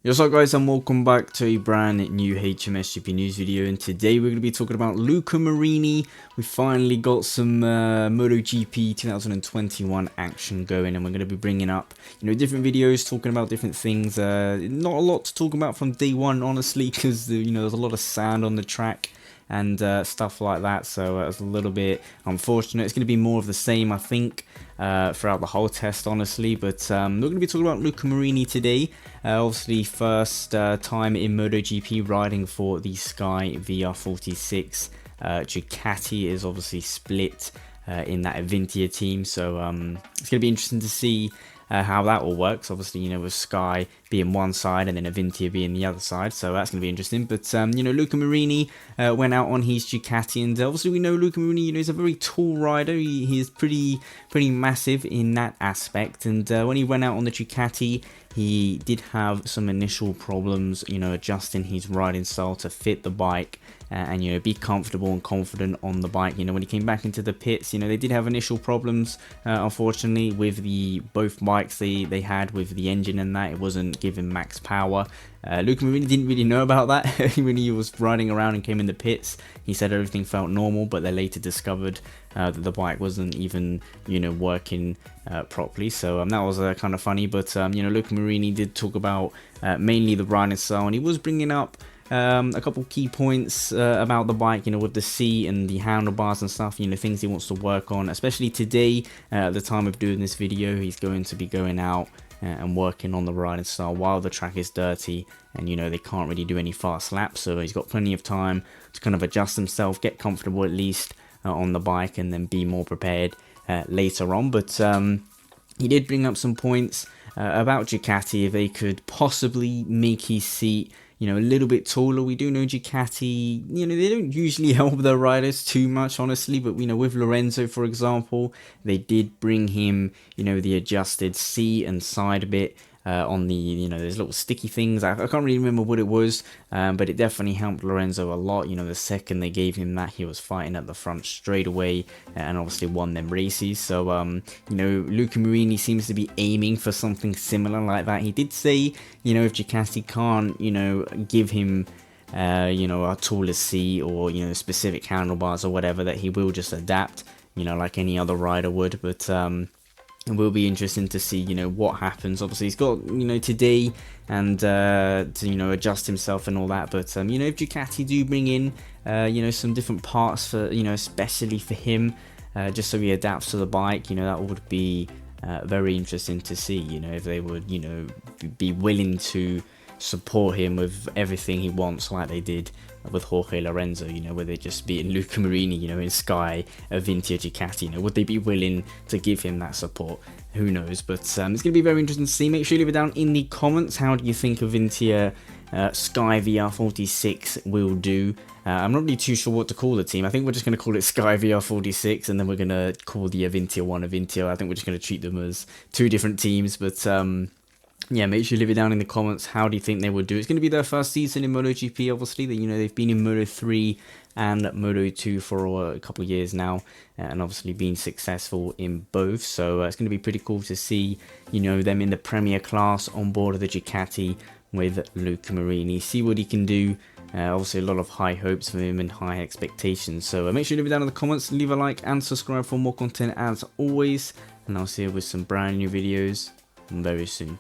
What's up guys, and welcome back to a brand new HMSGP news video, and today we're going to be talking about Luca Marini. We finally got some MotoGP 2021 action going, and we're going to be bringing up, different videos talking about different things. Not a lot to talk about from day one, honestly, because, there's a lot of sand on the track and stuff like that, so it's a little bit unfortunate. It's going to be more of the same, I think, throughout the whole test, honestly. But we're going to be talking about Luca Marini today. Obviously, first time in MotoGP riding for the Sky VR46. Ducati is obviously split in that Avintia team, so it's going to be interesting to see how that all works. Obviously, with Sky being one side and then Avintia being the other side, so that's going to be interesting. But Luca Marini went out on his Ducati, and obviously we know Luca Marini, is a very tall rider. He is pretty massive in that aspect, and when he went out on the Ducati, he did have some initial problems, adjusting his riding style to fit the bike and be comfortable and confident on the bike. When he came back into the pits, they did have initial problems, unfortunately, with both bikes they had with the engine, and that it wasn't giving max power. Luca Marini didn't really know about that when he was riding around and came in the pits. He said everything felt normal, but they later discovered that the bike wasn't even, working properly. So that was kind of funny. But Luca Marini did talk about mainly the riding style, and he was bringing up a couple key points about the bike, with the seat and the handlebars and stuff, things he wants to work on, especially today. At the time of doing this video, he's going to be going out and working on the riding style while the track is dirty, and they can't really do any fast laps, so he's got plenty of time to kind of adjust himself, get comfortable at least on the bike, and then be more prepared later on. But he did bring up some points about Ducati, if they could possibly make his seat a little bit taller. We do know Ducati, they don't usually help their riders too much, honestly, but with Lorenzo, for example, they did bring him, the adjusted seat and side bit on the, there's little sticky things. I can't really remember what it was, but it definitely helped Lorenzo a lot. The second they gave him that, he was fighting at the front straight away and obviously won them races. So, Luca Marini seems to be aiming for something similar like that. He did say, if Ducati can't, give him a taller seat or, specific handlebars or whatever, that he will just adapt, like any other rider would. But, it will be interesting to see, what happens. Obviously, he's got, today and to, adjust himself and all that. But, if Ducati do bring in, some different parts for, especially for him, just so he adapts to the bike, that would be very interesting to see, if they would, be willing to support him with everything he wants, like they did with Jorge Lorenzo, where they just beating Luca Marini, in Sky, Avintia, Ducati, would they be willing to give him that support? Who knows? But it's going to be very interesting to see. Make sure you leave it down in the comments. How do you think Avintia Sky VR46 will do? I'm not really too sure what to call the team. I think we're just going to call it Sky VR46, and then we're going to call the Avintia one Avintia. I think we're just going to treat them as two different teams, but yeah, make sure you leave it down in the comments. How do you think they would do? It's going to be their first season in MotoGP, obviously. They've been in Moto3 and Moto2 for a couple of years now, and obviously been successful in both. So it's going to be pretty cool to see, them in the Premier class on board of the Ducati with Luca Marini. See what he can do. Obviously, a lot of high hopes for him and high expectations. So make sure you leave it down in the comments, leave a like and subscribe for more content as always. And I'll see you with some brand new videos very soon.